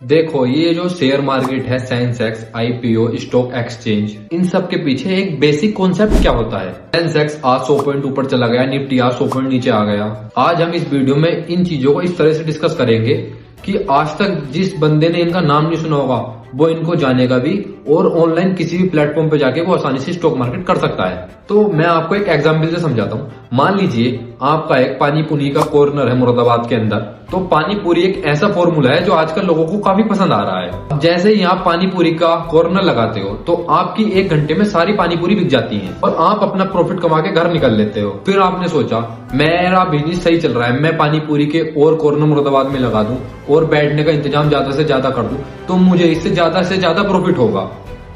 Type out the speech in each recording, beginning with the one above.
देखो, ये जो शेयर मार्केट है, सेंसेक्स, आईपीओ, स्टॉक एक्सचेंज, इन सब के पीछे एक बेसिक कॉन्सेप्ट क्या होता है। सेंसेक्स आज 100 पॉइंट ऊपर चला गया, निफ्टी आज 100 पॉइंट नीचे आ गया। आज हम इस वीडियो में इन चीजों को इस तरह से डिस्कस करेंगे कि आज तक जिस बंदे ने इनका नाम नहीं सुना होगा वो इनको जानेगा भी, और ऑनलाइन किसी भी प्लेटफॉर्म पे जाके वो आसानी से स्टॉक मार्केट कर सकता है। तो मैं आपको एक एग्जांपल से समझाता हूँ। मान लीजिए आपका एक पानी पूरी का कॉर्नर है मुरादाबाद के अंदर। तो पानी पूरी एक ऐसा फॉर्मूला है जो आजकल लोगों को काफी पसंद आ रहा है। अब जैसे ही आप पानी पूरी का कॉर्नर लगाते हो तो आपकी 1 घंटे में सारी पानी पूरी बिक जाती है और आप अपना प्रॉफिट कमा के घर निकल लेते हो। फिर आपने सोचा मेरा बिजनेस सही चल रहा है, मैं पानी पूरी के और कॉर्नर मुरादाबाद में लगा दूं और बैठने का इंतजाम ज्यादा से ज्यादा कर दूं तो मुझे इससे ज्यादा प्रॉफिट होगा।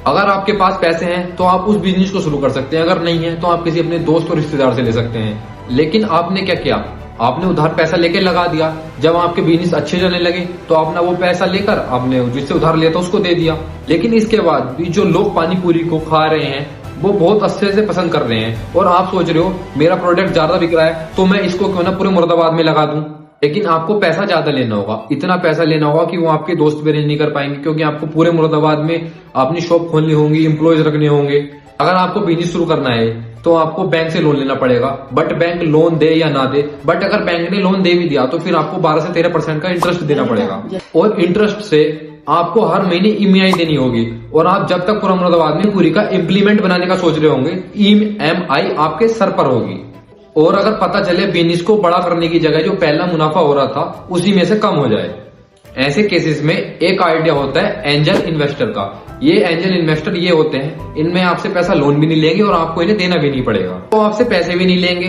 अगर आपके पास पैसे हैं तो आप उस बिजनेस को शुरू कर सकते हैं, अगर नहीं है तो आप किसी अपने दोस्त और रिश्तेदार से ले सकते हैं। लेकिन आपने क्या किया, आपने उधार पैसा लेके लगा दिया। जब आपके बिजनेस अच्छे चलने लगे तो आपने वो पैसा लेकर आपने जिससे उधार लिया था उसको दे दिया। लेकिन इसके बाद भी जो लोग पानी पूरी को खा रहे हैं वो बहुत अच्छे से पसंद कर रहे हैं और आप सोच रहे हो मेरा प्रोडक्ट ज्यादा बिक रहा है तो मैं इसको क्यों ना पूरे मुरादाबाद में लगा दूं। लेकिन आपको पैसा ज्यादा लेना होगा, इतना पैसा लेना होगा कि वो आपके दोस्त भी अरेंज नहीं कर पाएंगे, क्योंकि आपको पूरे मुरादाबाद में अपनी शॉप खोलनी होगी, एम्प्लॉयज रखने होंगे। अगर आपको बिजनेस शुरू करना है तो आपको बैंक से लोन लेना पड़ेगा, बट बैंक लोन दे या ना दे, बट अगर बैंक ने लोन दे भी दिया तो फिर आपको 12 से 13% का इंटरेस्ट देना पड़ेगा और इंटरेस्ट से आपको हर महीने ईएमआई देनी होगी। और आप जब तक पूरा मुरादाबाद में पूरी का इम्प्लीमेंट बनाने का सोच रहे होंगे, ईएमआई आपके सर पर होगी। और अगर पता चले बिजनेस को बड़ा करने की जगह जो पहला मुनाफा हो रहा था उसी में से कम हो जाए, ऐसे केसेस में एक आइडिया होता है एंजल इन्वेस्टर का। ये एंजल इन्वेस्टर ये होते हैं, इनमें आपसे पैसा लोन भी नहीं लेंगे और आपको इन्हें देना भी नहीं पड़ेगा। तो आपसे पैसे भी नहीं लेंगे,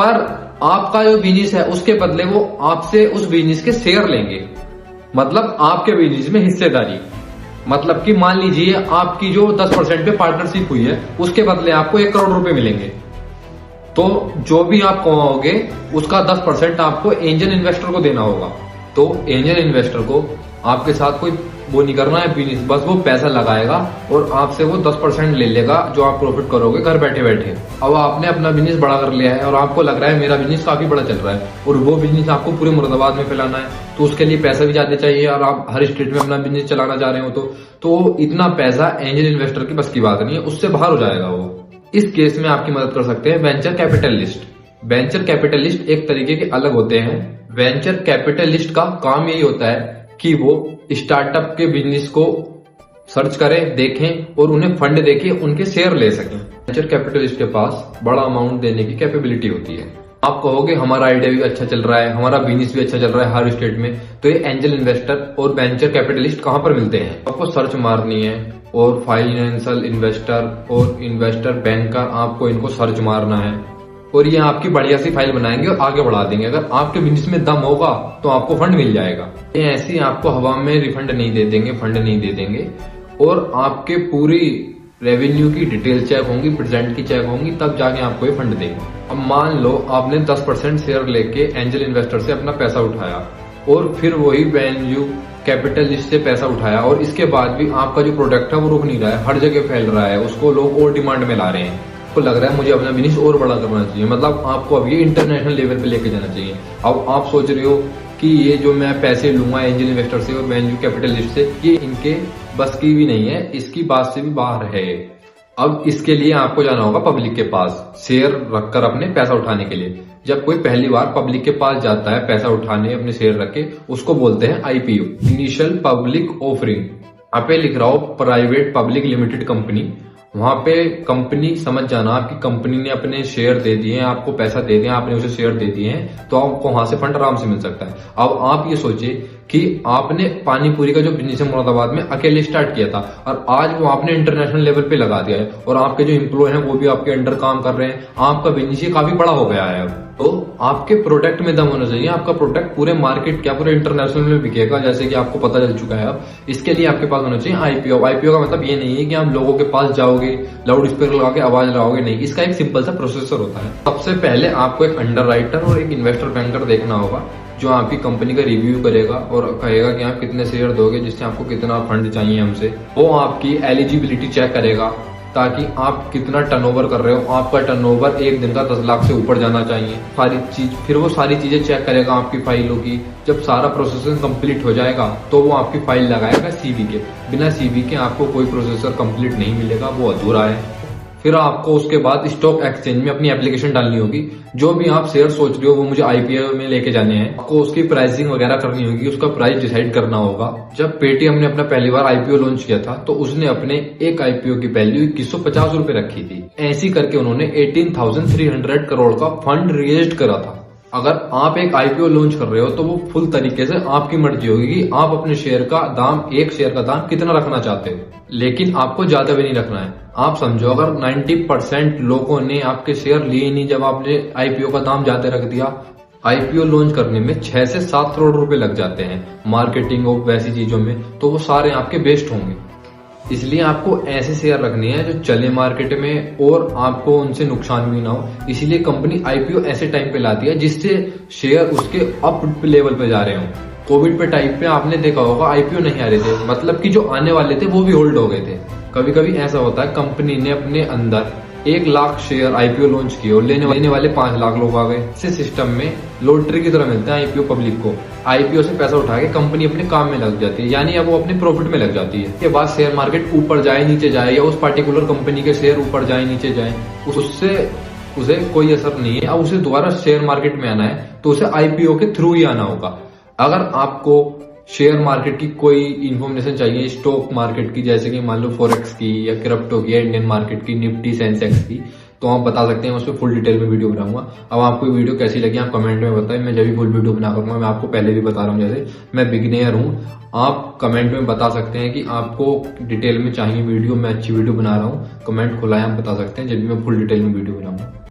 पर आपका जो बिजनेस है उसके बदले वो आपसे उस बिजनेस के शेयर लेंगे, मतलब आपके बिजनेस में हिस्सेदारी। मतलब कि मान लीजिए आपकी जो 10% पे पार्टनरशिप हुई है उसके बदले आपको 1 करोड़ रुपए मिलेंगे। तो जो भी आप कमाओगे उसका 10% आपको एंजल इन्वेस्टर को देना होगा। तो एंजल इन्वेस्टर को आपके साथ कोई वो नहीं करना है बिजनेस, बस वो पैसा लगाएगा और आपसे वो 10% ले लेगा जो आप प्रॉफिट करोगे घर बैठे बैठे। अब आपने अपना बिजनेस बड़ा कर लिया है और आपको लग रहा है मेरा बिजनेस काफी बड़ा चल रहा है और वो बिजनेस आपको पूरे मुरादाबाद में फैलाना है, तो उसके लिए पैसा भी ज्यादा चाहिए और आप हर स्टेट में अपना बिजनेस चलाना चाह रहे हो तो इतना पैसा एंजल इन्वेस्टर की बस की बात नहीं है, उससे बाहर हो जाएगा वो। इस केस में आपकी मदद कर सकते हैं वेंचर कैपिटलिस्ट। वेंचर कैपिटलिस्ट एक तरीके के अलग होते हैं। वेंचर कैपिटलिस्ट का काम यही होता है कि वो स्टार्टअप के बिजनेस को सर्च करें, देखें और उन्हें फंड देके उनके शेयर ले सकें। वेंचर कैपिटलिस्ट के पास बड़ा अमाउंट देने की कैपेबिलिटी होती है। आप कहोगे हमारा आइडिया भी अच्छा चल रहा है, हमारा बिजनेस भी अच्छा चल रहा है हर स्टेट में, तो ये एंजल इन्वेस्टर और वेंचर कैपिटलिस्ट कहां पर मिलते हैं। आपको सर्च मारनी है और फाइनेंशियल इन्वेस्टर और इन्वेस्टर बैंकर, आपको इनको सर्च मारना है और ये आपकी बढ़िया सी फाइल बनाएंगे और आगे बढ़ा देंगे। अगर आपके बिजनेस में दम होगा तो आपको फंड मिल जाएगा। ये ऐसे आपको हवा में रिफंड नहीं दे देंगे, फंड नहीं दे देंगे और आपके पूरी रेवेन्यू की डिटेल चेक होंगी, प्रेजेंट की चेक होंगी, तब जाके आपको ये फंड देंगे। अब मान लो आपने 10% शेयर लेके एंजल इन्वेस्टर से अपना पैसा उठाया और फिर वही वैल्यू कैपिटलिस्ट से पैसा उठाया और इसके बाद भी आपका जो प्रोडक्ट है वो रुक नहीं रहा है, हर जगह फैल रहा है, उसको लोग और डिमांड में ला रहे हैं। आपको लग रहा है मुझे अपना बिजनेस और बड़ा करना चाहिए, मतलब आपको अब ये इंटरनेशनल लेवल पे लेके जाना चाहिए। अब आप सोच रहे हो कि ये जो मैं पैसे लूंगा एंजल इन्वेस्टर से और वेंचर कैपिटलिस्ट से, ये इनके बस की भी नहीं है, इसकी बात से भी बाहर है। अब इसके लिए आपको जाना होगा पब्लिक के पास शेयर रखकर अपने पैसा उठाने के लिए। जब कोई पहली बार पब्लिक के पास जाता है पैसा उठाने अपने शेयर रख के, उसको बोलते हैं आईपीओ, इनिशियल पब्लिक ऑफरिंग। यहाँ पे लिख रहा हो प्राइवेट पब्लिक लिमिटेड कंपनी। वहां पे कंपनी समझ जाना, आपकी कंपनी ने अपने शेयर दे दिए हैं, आपको पैसा दे दिया, आपने उसे शेयर दे दिए हैं, तो आपको वहां से फंड आराम से मिल सकता है। अब आप ये सोचिए कि आपने पानी पूरी का जो बिजनेस है मुरादाबाद में अकेले स्टार्ट किया था और आज वो आपने इंटरनेशनल लेवल पे लगा दिया है और आपके जो एम्प्लॉय हैं वो भी आपके अंडर काम कर रहे हैं। आपका बिजनेस ये काफी बड़ा हो गया है। तो आपके प्रोडक्ट में दम होना चाहिए, आपका प्रोडक्ट पूरे मार्केट क्या पूरे इंटरनेशनल में बिकेगा, जैसे कि आपको पता चल चुका है। अब इसके लिए आपके पास होना चाहिए आईपीओ। आईपीओ का मतलब ये नहीं है कि आप लोगों के पास जाओगे, लाउड स्पीकर लगा के आवाज लगाओगे, नहीं, इसका एक सिंपल सा प्रोसेसर होता है। सबसे पहले आपको एक अंडर राइटर और एक इन्वेस्टर बैंकर देखना होगा जो आपकी कंपनी का रिव्यू करेगा और कहेगा कि आप कितने शेयर दोगे, जिससे आपको कितना फंड चाहिए हमसे। वो आपकी एलिजिबिलिटी चेक करेगा ताकि आप कितना टर्नओवर कर रहे हो, आपका टर्नओवर एक दिन का 10 लाख से ऊपर जाना चाहिए। सारी चीज, फिर वो सारी चीजें चेक करेगा आपकी फाइलों की। जब सारा प्रोसेसिंग कंप्लीट हो जाएगा तो वो आपकी फाइल लगाएगा सीवी के। बिना सीवी के आपको कोई प्रोसेसर कंप्लीट नहीं मिलेगा, वो अधूरा है। फिर आपको उसके बाद स्टॉक एक्सचेंज में अपनी एप्लीकेशन डालनी होगी। जो भी आप शेयर सोच रहे हो वो मुझे आईपीओ में लेके जाने हैं, आपको उसकी प्राइसिंग वगैरह करनी होगी, उसका प्राइस डिसाइड करना होगा। जब पेटीएम ने अपना पहली बार आईपीओ लॉन्च किया था तो उसने अपने एक आईपीओ की वैल्यू 2150 रुपए रखी थी। ऐसी करके उन्होंने 18,300 करोड़ का फंड रेज्ड करा था। अगर आप एक आईपीओ लॉन्च कर रहे हो तो वो फुल तरीके से आपकी मर्जी होगी कि आप अपने शेयर का दाम, एक शेयर का दाम कितना रखना चाहते हो, लेकिन आपको ज्यादा भी नहीं रखना है। आप समझो अगर 90% लोगों ने आपके शेयर लिए नहीं जब आपने आईपीओ का दाम ज्यादा रख दिया। आईपीओ लॉन्च करने में 6 से 7 करोड़ रुपए लग जाते हैं मार्केटिंग और वैसी चीजों में, तो वो सारे आपके वेस्ट होंगे। इसलिए आपको ऐसे शेयर रखने हैं जो चले मार्केट में और आपको उनसे नुकसान भी ना हो। इसीलिए कंपनी आईपीओ ऐसे टाइम पे लाती है जिससे शेयर उसके अप लेवल पे जा रहे हो। कोविड पे टाइप पे आपने देखा होगा आईपीओ नहीं आ रहे थे, मतलब कि जो आने वाले थे वो भी होल्ड हो गए थे। कभी कभी ऐसा होता है कंपनी ने अपने अंदर 1 लाख शेयर आईपीओ लॉन्च किए और लेने वाले 5 लाख लोग आ गए। इस सिस्टम में लॉटरी की तरह मिलता है आईपीओ पब्लिक को। आईपीओ से पैसा उठा के कंपनी अपने काम में लग जाती है, यानी अब वो अपने प्रॉफिट में लग जाती है। इसके बाद शेयर मार्केट ऊपर जाए नीचे जाए या उस पर्टिकुलर कंपनी के शेयर ऊपर जाए नीचे जाए, उससे उसे कोई असर नहीं है। अब उसे दोबारा शेयर मार्केट में आना है तो उसे आईपीओ के थ्रू ही आना होगा। अगर आपको शेयर मार्केट की कोई इन्फॉर्मेशन चाहिए, स्टॉक मार्केट की, जैसे कि मान लो फॉरेक्स की या क्रिप्टो की या इंडियन मार्केट की, निफ्टी सेंसेक्स की, तो आप बता सकते हैं। उस पर फुल डिटेल में वीडियो बनाऊंगा। अब आपको वीडियो कैसी लगी आप कमेंट में बताएं। मैं जब भी फुल वीडियो बना करूंगा, मैं आपको पहले भी बता रहा हूँ, जैसे मैं बिगिनियर हूँ, आप कमेंट में बता सकते हैं कि आपको डिटेल में चाहिए वीडियो, मैं अच्छी वीडियो बना रहा हूँ। कमेंट खुला है, आप बता सकते हैं जब भी मैं फुल डिटेल में वीडियो बनाऊंगा।